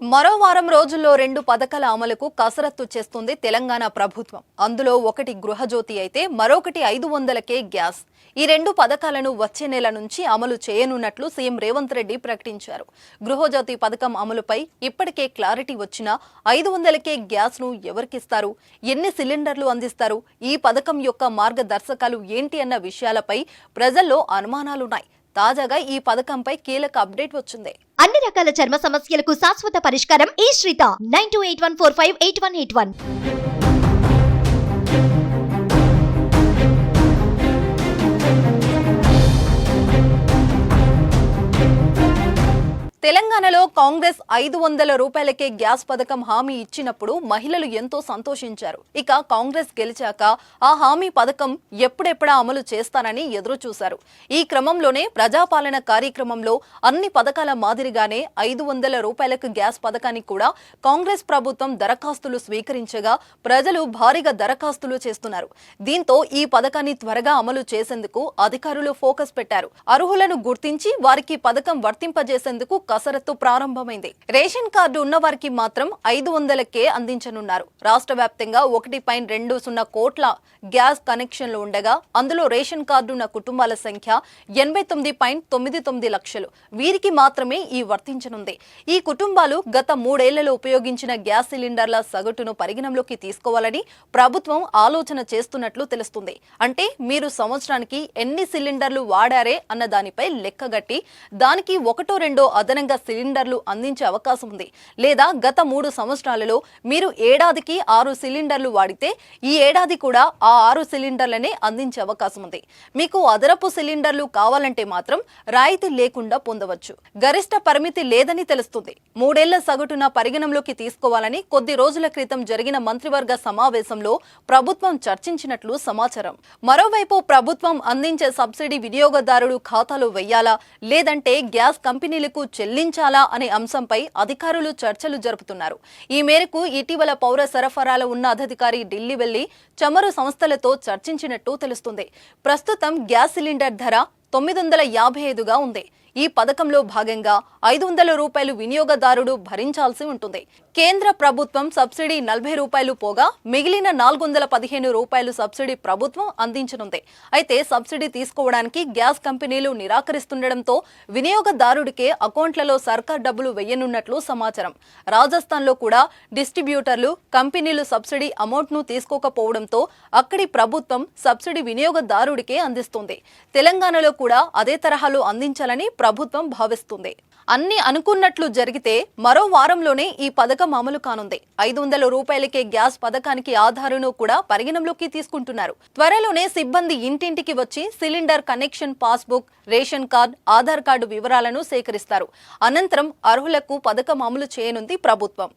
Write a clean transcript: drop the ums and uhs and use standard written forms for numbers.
మరో వారం రోజుల్లో 2 పథకాల అమలుకు కసరత్తు చేస్తుంది తెలంగాణ ప్రభుత్వం. అందులో ఒకటి గృహజ్యోతి అయితే మరొకటి 500కే గ్యాస్. ఈ 2 పథకాలను వచ్చే నెల నుంచి అమలు చేయనున్నట్లు సీఎం రేవంత్ రెడ్డి ప్రకటించారు. గృహజ్యోతి పథకం అమలుపై ఇప్పటికే క్లారిటీ వచ్చినా 500కే గ్యాస్ ను ఎవరికిస్తారు, ఎన్ని సిలిండర్లు అందిస్తారు, ఈ పథకం యొక్క మార్గదర్శకాలు ఏంటి అన్న విషయాలపై ప్రజల్లో అనుమానాలున్నాయి. తాజాగా ఈ పథకంపై కీలక అప్డేట్ వచ్చింది. అన్ని రకాల చర్మ సమస్యలకు శాశ్వత పరిష్కారం ఈ శ్రీత 9281458181. తెలంగాణలో కాంగ్రెస్ 500 రూపాయలకే గ్యాస్ పథకం హామీ ఇచ్చినప్పుడు మహిళలు ఎంతో సంతోషించారు. ఇక కాంగ్రెస్ గెలిచాక ఆ హామీ పథకం ఎప్పుడెప్పుడా అమలు చేస్తానని ఎదురు చూశారు. ఈ క్రమంలోనే ప్రజాపాలన కార్యక్రమంలో అన్ని పథకాల మాదిరిగానే 500 రూపాయలకు గ్యాస్ పథకానికి కూడా కాంగ్రెస్ ప్రభుత్వం దరఖాస్తులు స్వీకరించగా ప్రజలు భారీగా దరఖాస్తులు చేస్తున్నారు. దీంతో ఈ పథకాన్ని త్వరగా అమలు చేసేందుకు అధికారులు ఫోకస్ పెట్టారు. అర్హులను గుర్తించి వారికి పథకం వర్తింపజేసేందుకు కసరత్తు ప్రారంభమైంది. రేషన్ కార్డు ఉన్న వారికి మాత్రం 500కే అందించనున్నారు. రాష్ట్ర వ్యాప్తంగా 1.20 కోట్ల గ్యాస్ కనెక్షన్లు ఉండగా అందులో రేషన్ కార్డు ఉన్న కుటుంబాల సంఖ్య 89.99 లక్షలు. వీరికి మాత్రమే ఈ వర్తించనుంది. ఈ కుటుంబాలు గత 3 ఏళ్లలో ఉపయోగించిన గ్యాస్ సిలిండర్ల సగటును పరిగణంలోకి తీసుకోవాలని ప్రభుత్వం ఆలోచన చేస్తున్నట్లు తెలుస్తుంది. అంటే మీరు సంవత్సరానికి ఎన్ని సిలిండర్లు వాడారే అన్న దానిపై లెక్కగట్టి దానికి 1-2 అదనంగా సిలిండర్లు అందించే అవకాశం ఉంది. లేదా గత 3 సంవత్సరాలలో మీరు ఏడాదికి 6 సిలిండర్లు వాడితే ఈ ఏడాది కూడా ఆ 6 సిలిండర్లనే అందించే అవకాశం ఉంది. మీకు అదనపు సిలిండర్లు కావాలంటే మాత్రం రాయితీ లేకుండా పొందవచ్చు. గరిష్ట పరిమితి లేదని తెలుస్తుంది. 3 ఏళ్ల సగటున పరిగణంలోకి తీసుకోవాలని కొద్ది రోజుల క్రితం జరిగిన మంత్రివర్గ సమావేశంలో ప్రభుత్వం చర్చించినట్లు సమాచారం. మరోవైపు ప్రభుత్వం అందించే సబ్సిడీ వినియోగదారుడు ఖాతాలో వెయ్యాలా లేదంటే గ్యాస్ కంపెనీలకు చెల్లించాలా అనే అంశంపై అధికారులు చర్చలు జరుపుతున్నారు. ఈ మేరకు ఇటీవల పౌర సరఫరాల ఉన్నతాధికారి ఢిల్లీ వెళ్లి చమురు సంస్థలతో చర్చించినట్టు తెలుస్తుంది. ప్రస్తుతం గ్యాస్ సిలిండర్ ధర 955గా ఉంది. ఈ పథకంలో భాగంగా 500 రూపాయలు వినియోగదారుడు భరించాల్సి ఉంటుంది. కేంద్ర ప్రభుత్వం సబ్సిడీ 40 రూపాయలు పోగా మిగిలిన 415 రూపాయలు సబ్సిడీ ప్రభుత్వం అందించనుంది. అయితే సబ్సిడీ తీసుకోవడానికి గ్యాస్ కంపెనీలు నిరాకరిస్తుండటంతో వినియోగదారుడికే అకౌంట్లలో సర్కార్ డబ్బులు వెయ్యనున్నట్లు సమాచారం. రాజస్థాన్లో కూడా డిస్ట్రిబ్యూటర్లు కంపెనీలు సబ్సిడీ అమౌంట్ను తీసుకోకపోవడంతో అక్కడి ప్రభుత్వం సబ్సిడీ వినియోగదారుడికే అందిస్తుంది. తెలంగాణలో కూడా అదే తరహాలో అందించాలని ప్రభుత్వం భావిస్తుంది. అన్ని అనుకున్నట్లు జరిగితే మరో వారంలోనే ఈ పథకం అమలు కానుంది. 500 రూపాయలకే గ్యాస్ పథకానికి ఆధారును కూడా పరిగణంలోకి తీసుకుంటున్నారు. త్వరలోనే సిబ్బంది ఇంటింటికి వచ్చి cylinder connection, passbook, ration card, Aadhaar card వివరాలను సేకరిస్తారు. అనంతరం అర్హులకు పథకం అమలు చేయనుంది ప్రభుత్వం.